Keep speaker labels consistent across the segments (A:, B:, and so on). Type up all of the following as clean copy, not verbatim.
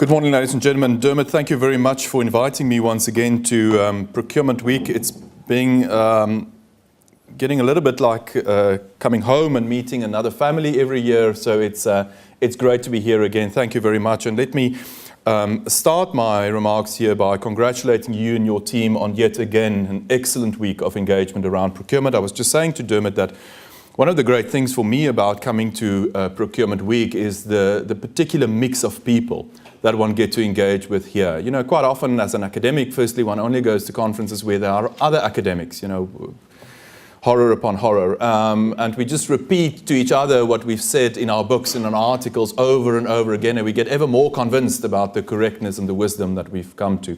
A: Good morning, ladies and gentlemen. Dermot, thank you very much for inviting me once again to Procurement Week. It's been getting a little bit like coming home and meeting another family every year, so it's great to be here again. Thank you very much. And let me start my remarks here by congratulating you and your team on yet again an excellent week of engagement around procurement. I was just saying to Dermot that one of the great things for me about coming to Procurement Week is the particular mix of people that one get to engage with here. You know, quite often as an academic, firstly, one only goes to conferences where there are other academics, you know, horror upon horror. And we just repeat to each other what we've said in our books and in our articles over and over again, and we get ever more convinced about the correctness and the wisdom that we've come to.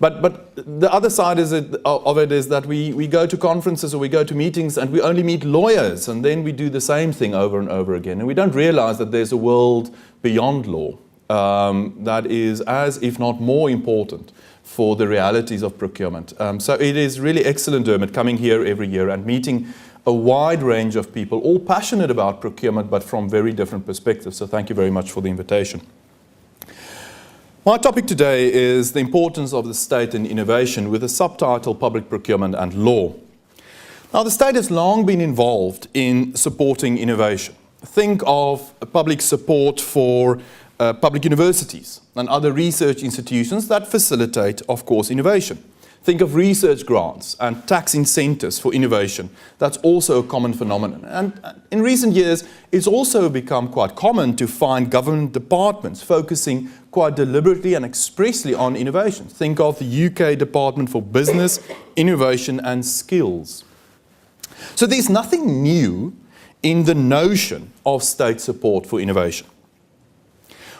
A: But the other side of it is that we go to conferences or we go to meetings and we only meet lawyers, and then we do the same thing over and over again. And we don't realize that there's a world beyond law that is as, if not more important for the realities of procurement. So it is really excellent, Dermot, coming here every year and meeting a wide range of people, all passionate about procurement, but from very different perspectives. So thank you very much for the invitation. My topic today is the importance of the state in innovation, with a subtitle, Public Procurement and Law. Now, the state has long been involved in supporting innovation. Think of public support for public universities and other research institutions that facilitate, of course, innovation. Think of research grants and tax incentives for innovation. That's also a common phenomenon. And in recent years, it's also become quite common to find government departments focusing quite deliberately and expressly on innovation. Think of the UK Department for Business, Innovation and Skills. So there's nothing new in the notion of state support for innovation.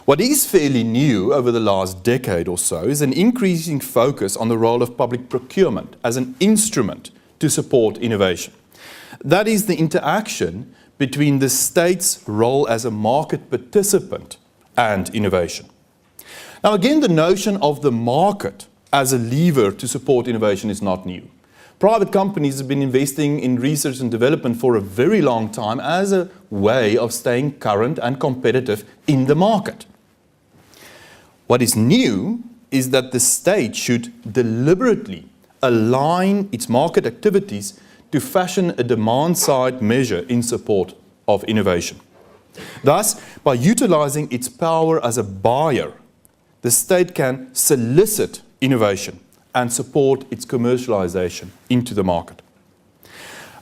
A: What is fairly new over the last decade or so is an increasing focus on the role of public procurement as an instrument to support innovation. That is the interaction between the state's role as a market participant and innovation. Now again, the notion of the market as a lever to support innovation is not new. Private companies have been investing in research and development for a very long time as a way of staying current and competitive in the market. What is new is that the state should deliberately align its market activities to fashion a demand-side measure in support of innovation. Thus, by utilizing its power as a buyer, the state can solicit innovation and support its commercialization into the market.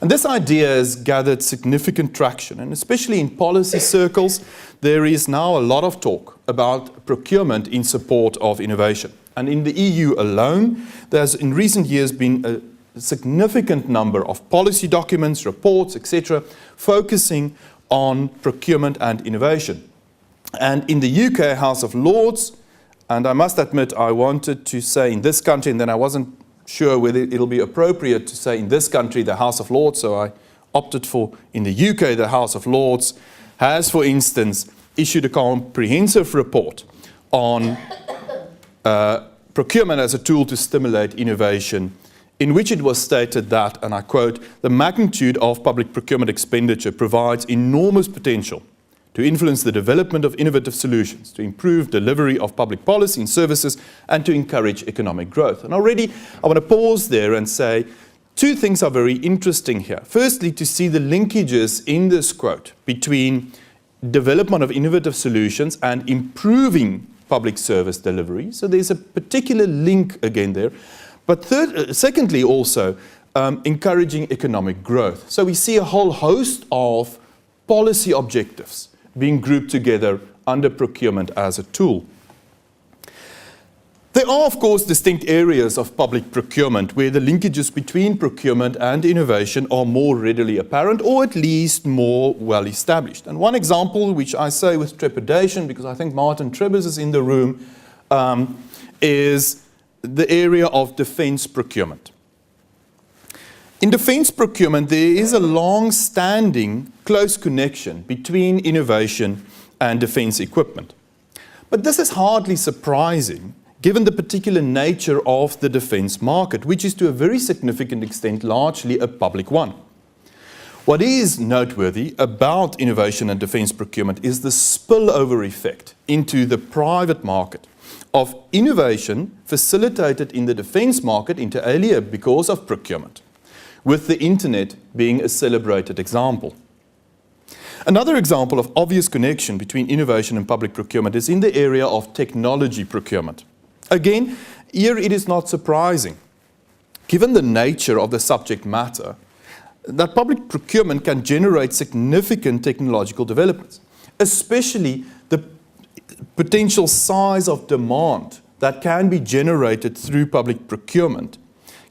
A: And this idea has gathered significant traction, and especially in policy circles, there is now a lot of talk about procurement in support of innovation. And in the EU alone, there's in recent years been a significant number of policy documents, reports, etc., focusing on procurement and innovation. And in the UK House of Lords, and I must admit I wanted to say in this country, and then I wasn't sure whether it'll be appropriate to say in this country the House of Lords, so I opted for in the UK the House of Lords has, for instance, issued a comprehensive report on procurement as a tool to stimulate innovation, in which it was stated that, and I quote, "The magnitude of public procurement expenditure provides enormous potential to influence the development of innovative solutions, to improve delivery of public policy and services, and to encourage economic growth." And already I want to pause there and say two things are very interesting here. Firstly, to see the linkages in this quote between development of innovative solutions and improving public service delivery. So there's a particular link again there. But secondly also, encouraging economic growth. So we see a whole host of policy objectives being grouped together under procurement as a tool. There are, of course, distinct areas of public procurement where the linkages between procurement and innovation are more readily apparent, or at least more well established. And one example, which I say with trepidation because I think Martin Trebbers is in the room, is the area of defence procurement. In defence procurement, there is a long-standing close connection between innovation and defence equipment. But this is hardly surprising, given the particular nature of the defence market, which is to a very significant extent largely a public one. What is noteworthy about innovation and defence procurement is the spillover effect into the private market of innovation facilitated in the defence market inter alia because of procurement, with the internet being a celebrated example. Another example of obvious connection between innovation and public procurement is in the area of technology procurement. Again, here it is not surprising, given the nature of the subject matter, that public procurement can generate significant technological developments, especially the potential size of demand that can be generated through public procurement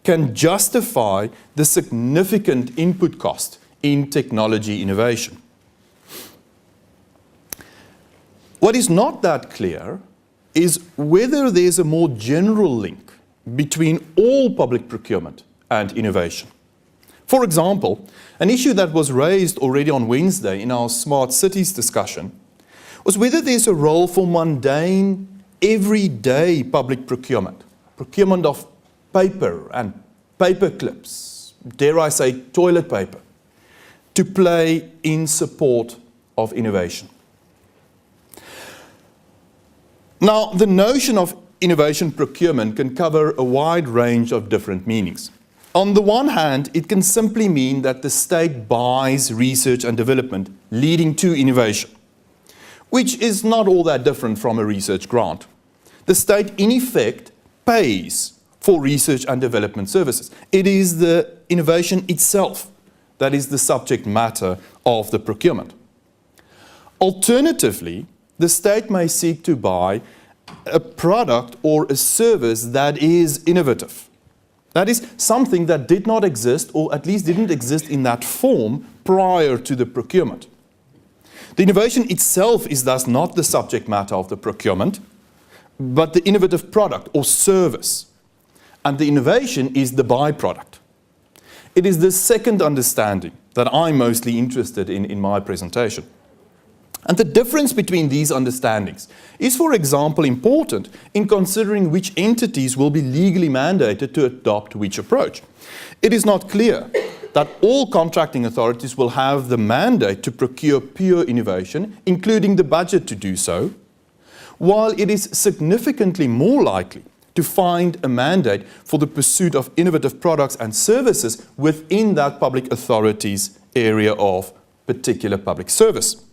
A: can justify the significant input cost in technology innovation. What is not that clear is whether there's a more general link between all public procurement and innovation. For example, an issue that was raised already on Wednesday in our Smart Cities discussion was whether there's a role for mundane, everyday public procurement. Procurement of paper and paper clips, dare I say toilet paper, to play in support of innovation. Now, the notion of innovation procurement can cover a wide range of different meanings. On the one hand, it can simply mean that the state buys research and development leading to innovation, which is not all that different from a research grant. The state, in effect, pays for research and development services. It is the innovation itself that is the subject matter of the procurement. Alternatively, the state may seek to buy a product or a service that is innovative. That is something that did not exist, or at least didn't exist in that form prior to the procurement. The innovation itself is thus not the subject matter of the procurement, but the innovative product or service. And the innovation is the byproduct. It is the second understanding that I'm mostly interested in my presentation. And the difference between these understandings is, for example, important in considering which entities will be legally mandated to adopt which approach. It is not clear that all contracting authorities will have the mandate to procure pure innovation, including the budget to do so, while it is significantly more likely to find a mandate for the pursuit of innovative products and services within that public authority's area of particular public service.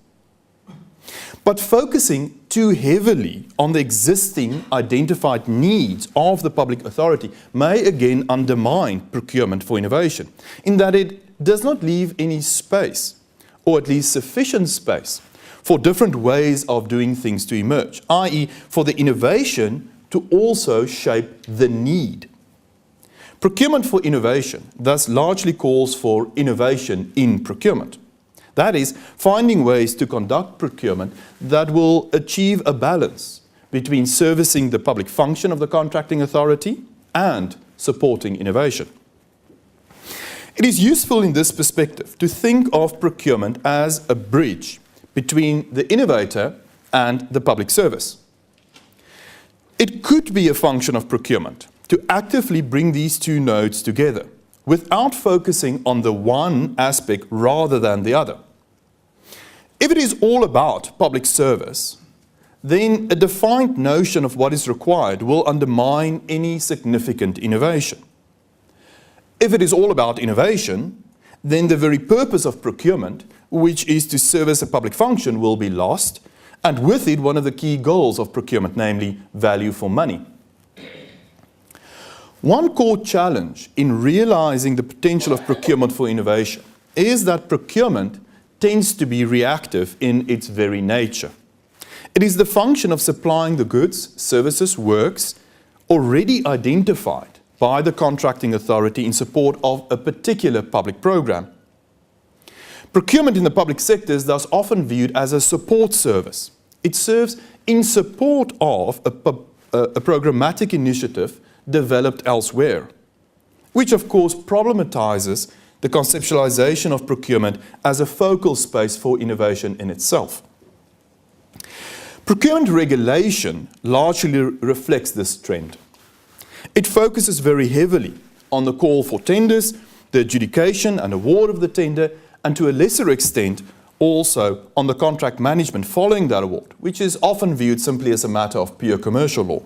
A: But focusing too heavily on the existing identified needs of the public authority may again undermine procurement for innovation, in that it does not leave any space, or at least sufficient space, for different ways of doing things to emerge, i.e. for the innovation to also shape the need. Procurement for innovation thus largely calls for innovation in procurement. That is, finding ways to conduct procurement that will achieve a balance between servicing the public function of the contracting authority and supporting innovation. It is useful in this perspective to think of procurement as a bridge between the innovator and the public service. It could be a function of procurement to actively bring these two nodes together without focusing on the one aspect rather than the other. If it is all about public service, then a defined notion of what is required will undermine any significant innovation. If it is all about innovation, then the very purpose of procurement, which is to service a public function, will be lost, and with it one of the key goals of procurement, namely value for money. One core challenge in realizing the potential of procurement for innovation is that procurement tends to be reactive in its very nature. It is the function of supplying the goods, services, works already identified by the contracting authority in support of a particular public program. Procurement in the public sector is thus often viewed as a support service. It serves in support of a programmatic initiative developed elsewhere, which of course problematizes the conceptualization of procurement as a focal space for innovation in itself. Procurement regulation largely reflects this trend. It focuses very heavily on the call for tenders, the adjudication and award of the tender, and to a lesser extent also on the contract management following that award, which is often viewed simply as a matter of pure commercial law.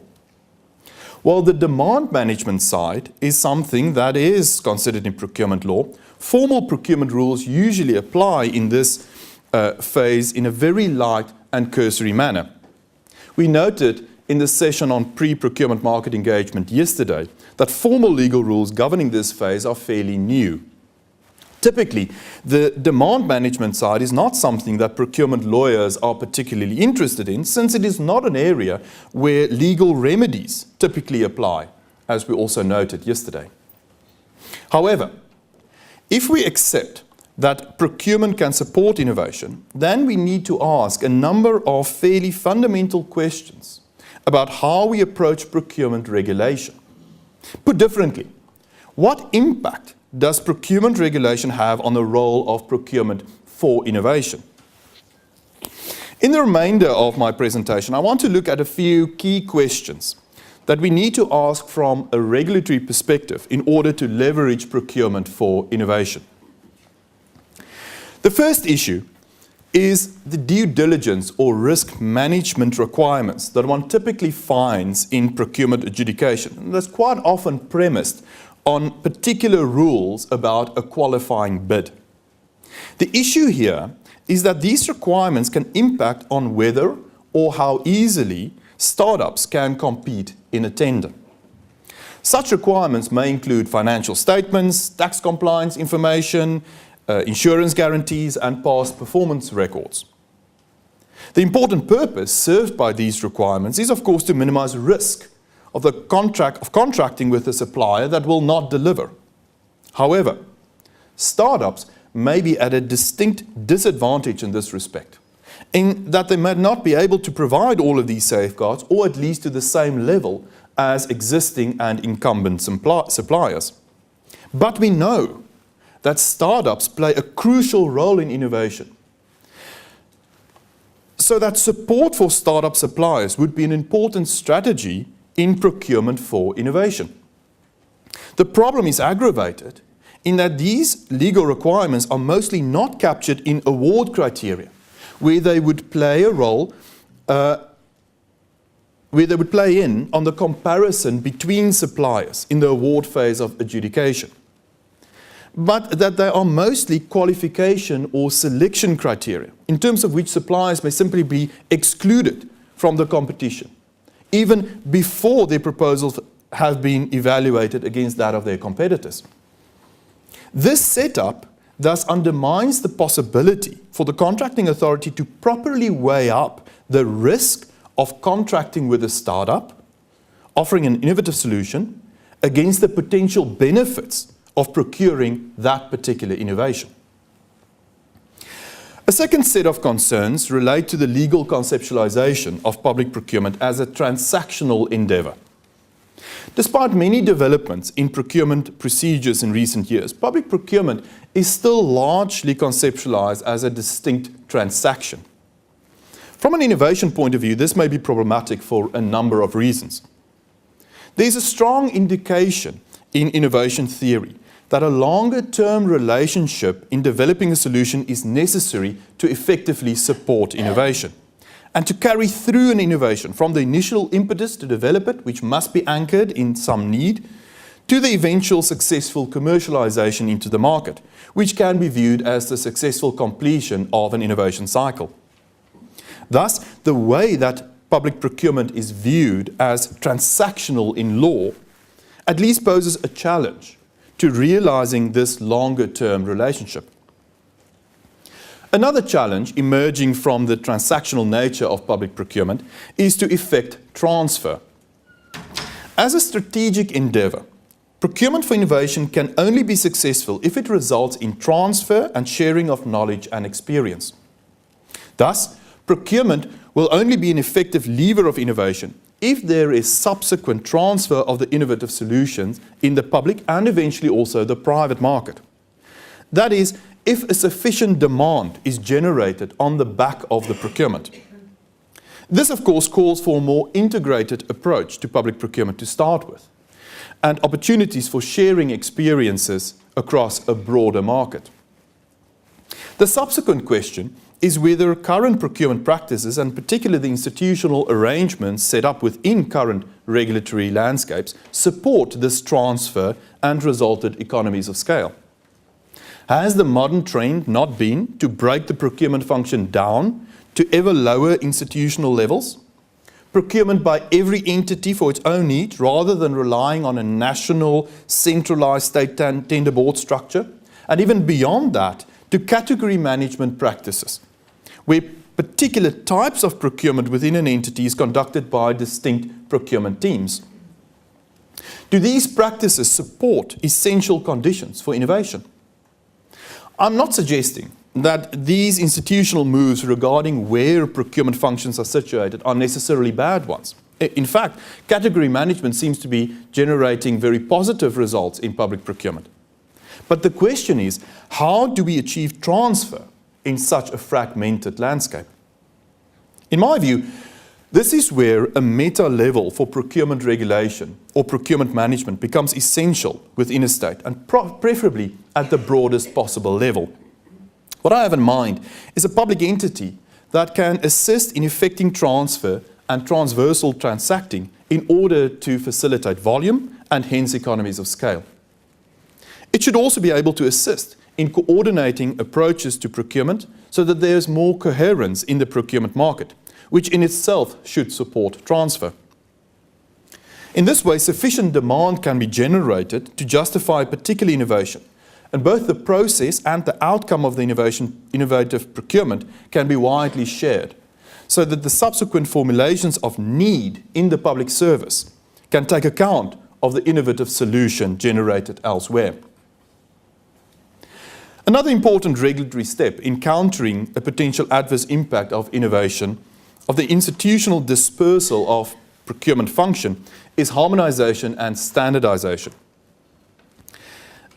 A: While the demand management side is something that is considered in procurement law, formal procurement rules usually apply in this phase in a very light and cursory manner. We noted in the session on pre-procurement market engagement yesterday that formal legal rules governing this phase are fairly new. Typically, the demand management side is not something that procurement lawyers are particularly interested in, since it is not an area where legal remedies typically apply, as we also noted yesterday. However, if we accept that procurement can support innovation, then we need to ask a number of fairly fundamental questions about how we approach procurement regulation. Put differently, what impact does procurement regulation have on the role of procurement for innovation? In the remainder of my presentation, I want to look at a few key questions that we need to ask from a regulatory perspective in order to leverage procurement for innovation. The first issue is the due diligence or risk management requirements that one typically finds in procurement adjudication. And that's quite often premised on particular rules about a qualifying bid. The issue here is that these requirements can impact on whether or how easily startups can compete in a tender. Such requirements may include financial statements, tax compliance information, insurance guarantees, and past performance records. The important purpose served by these requirements is, of course, to minimize risk of contracting with a supplier that will not deliver. However, startups may be at a distinct disadvantage in this respect, in that they may not be able to provide all of these safeguards, or at least to the same level as existing and incumbent suppliers. But we know that startups play a crucial role in innovation, so that support for startup suppliers would be an important strategy in procurement for innovation. The problem is aggravated in that these legal requirements are mostly not captured in award criteria, where they would play a role, where they would play in on the comparison between suppliers in the award phase of adjudication, but that they are mostly qualification or selection criteria, in terms of which suppliers may simply be excluded from the competition, even before their proposals have been evaluated against that of their competitors. This setup thus undermines the possibility for the contracting authority to properly weigh up the risk of contracting with a startup, offering an innovative solution, against the potential benefits of procuring that particular innovation. A second set of concerns relate to the legal conceptualization of public procurement as a transactional endeavor. Despite many developments in procurement procedures in recent years, public procurement is still largely conceptualized as a distinct transaction. From an innovation point of view, this may be problematic for a number of reasons. There's a strong indication in innovation theory that a longer-term relationship in developing a solution is necessary to effectively support innovation, and to carry through an innovation from the initial impetus to develop it, which must be anchored in some need, to the eventual successful commercialization into the market, which can be viewed as the successful completion of an innovation cycle. Thus, the way that public procurement is viewed as transactional in law at least poses a challenge to realizing this longer-term relationship. Another challenge emerging from the transactional nature of public procurement is to effect transfer. As a strategic endeavor, procurement for innovation can only be successful if it results in transfer and sharing of knowledge and experience. Thus, procurement will only be an effective lever of innovation if there is subsequent transfer of the innovative solutions in the public and eventually also the private market. That is, if a sufficient demand is generated on the back of the procurement. This, of course, calls for a more integrated approach to public procurement to start with, and opportunities for sharing experiences across a broader market. The subsequent question is whether current procurement practices, and particularly the institutional arrangements set up within current regulatory landscapes, support this transfer and resulted economies of scale. Has the modern trend not been to break the procurement function down to ever lower institutional levels? Procurement by every entity for its own need, rather than relying on a national, centralized state tender board structure, and even beyond that, to category management practices, where particular types of procurement within an entity is conducted by distinct procurement teams. Do these practices support essential conditions for innovation? I'm not suggesting that these institutional moves regarding where procurement functions are situated are necessarily bad ones. In fact, category management seems to be generating very positive results in public procurement. But the question is, how do we achieve transfer in such a fragmented landscape? In my view, this is where a meta level for procurement regulation or procurement management becomes essential within a state, and preferably at the broadest possible level. What I have in mind is a public entity that can assist in effecting transfer and transversal transacting in order to facilitate volume and hence economies of scale. It should also be able to assist in coordinating approaches to procurement so that there is more coherence in the procurement market, which in itself should support transfer. In this way, sufficient demand can be generated to justify particular innovation, and both the process and the outcome of the innovative procurement can be widely shared, so that the subsequent formulations of need in the public service can take account of the innovative solution generated elsewhere. Another important regulatory step in countering a potential adverse impact of innovation, of the institutional dispersal of procurement function, is harmonization and standardization.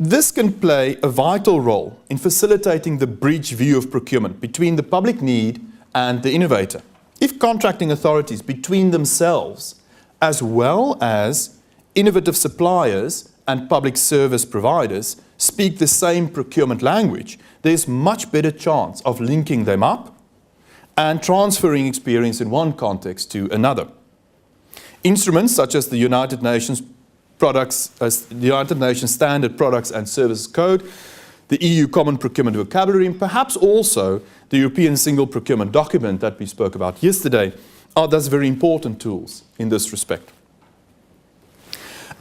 A: This can play a vital role in facilitating the bridge view of procurement between the public need and the innovator. If contracting authorities between themselves, as well as innovative suppliers and public service providers, speak the same procurement language, there's much better chance of linking them up and transferring experience in one context to another. Instruments such as the United Nations Standard Products and Services Code, the EU Common Procurement Vocabulary, and perhaps also the European Single Procurement Document that we spoke about yesterday, are thus very important tools in this respect.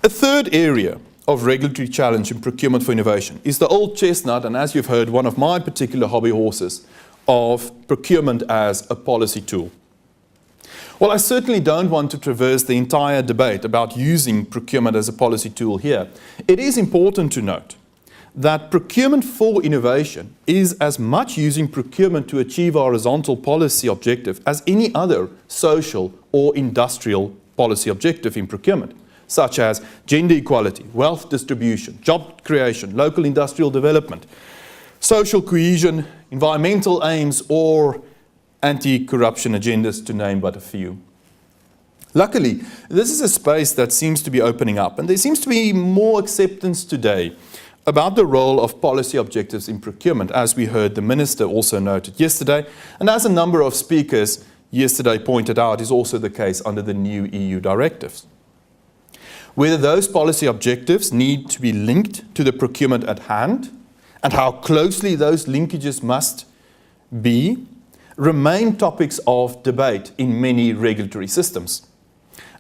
A: A third area of regulatory challenge in procurement for innovation is the old chestnut, and as you've heard, one of my particular hobby horses, of procurement as a policy tool. Well, I certainly don't want to traverse the entire debate about using procurement as a policy tool here. It is important to note that procurement for innovation is as much using procurement to achieve our horizontal policy objective as any other social or industrial policy objective in procurement, such as gender equality, wealth distribution, job creation, local industrial development, social cohesion, environmental aims, or anti-corruption agendas, to name but a few. Luckily, this is a space that seems to be opening up, and there seems to be more acceptance today about the role of policy objectives in procurement, as we heard the Minister also noted yesterday, and as a number of speakers yesterday pointed out is also the case under the new EU directives. Whether those policy objectives need to be linked to the procurement at hand, and how closely those linkages must be, remain topics of debate in many regulatory systems,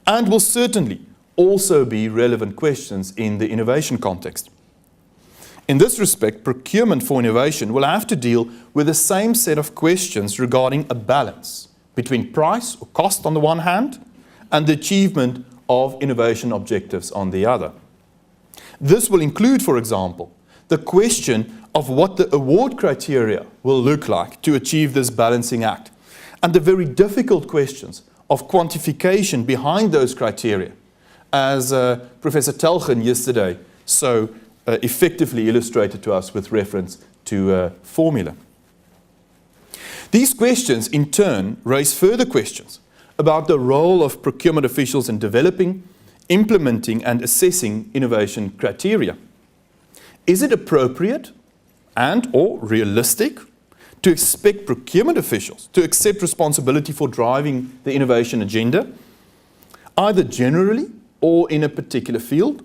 A: and will certainly also be relevant questions in the innovation context. In this respect, procurement for innovation will have to deal with the same set of questions regarding a balance between price or cost on the one hand and the achievement of innovation objectives on the other. This will include, for example, the question of what the award criteria will look like to achieve this balancing act, and the very difficult questions of quantification behind those criteria, as Professor Telgen yesterday so effectively illustrated to us with reference to formula. These questions, in turn, raise further questions about the role of procurement officials in developing, implementing, and assessing innovation criteria. Is it appropriate and or realistic to expect procurement officials to accept responsibility for driving the innovation agenda, either generally or in a particular field?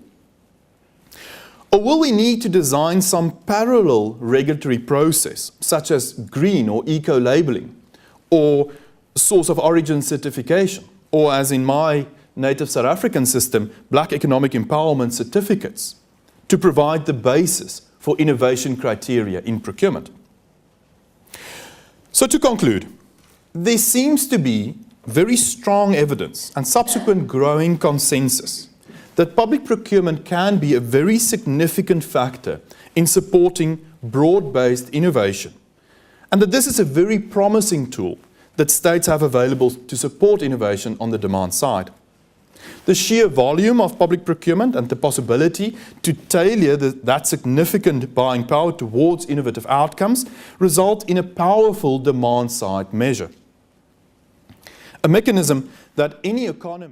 A: Or will we need to design some parallel regulatory process, such as green or eco-labeling, or source of origin certification, or as in my native South African system, Black Economic Empowerment certificates, to provide the basis for innovation criteria in procurement? So to conclude, there seems to be very strong evidence and subsequent growing consensus that public procurement can be a very significant factor in supporting broad-based innovation, and that this is a very promising tool that states have available to support innovation on the demand side. The sheer volume of public procurement and the possibility to tailor that significant buying power towards innovative outcomes result in a powerful demand-side measure. A mechanism that any economy